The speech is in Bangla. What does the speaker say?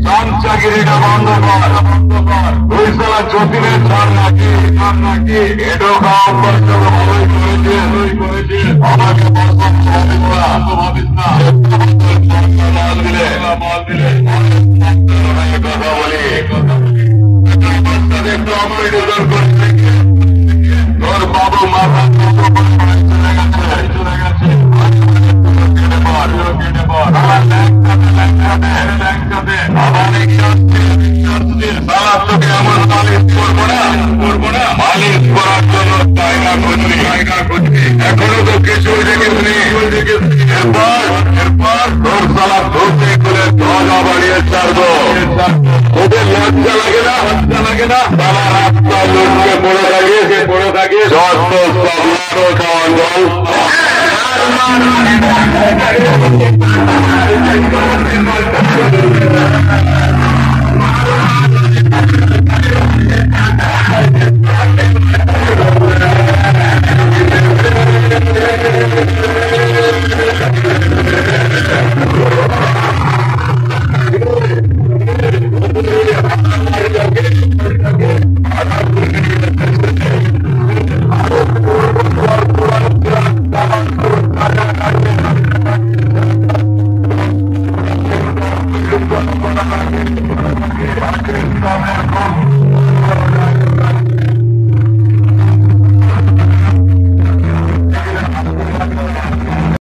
চামচাগিরিটা বন্ধ কর, দুই সালা যতীনের ছাড় নাকি এটো খাওয়া ভালোই করেছে। আমাকে ভাবিস না মাল দিলে কথা বলি একটু অপারেটর করছে তোর বাবু মাথা চলে গেছে এমন মালিশ করবো না মালিশ করার জন্য জায়গা খুঁজবি এখনো তো কিছুই দেখিসনি। এরপর তোর সালা ধরতে করে ধরা বাড়িয়ে ছাড়বো। ওদের লজ্জা লাগে না সারা রাস্তা লোককে পড়ে থাকে যত সব খাওয়া জল Come on.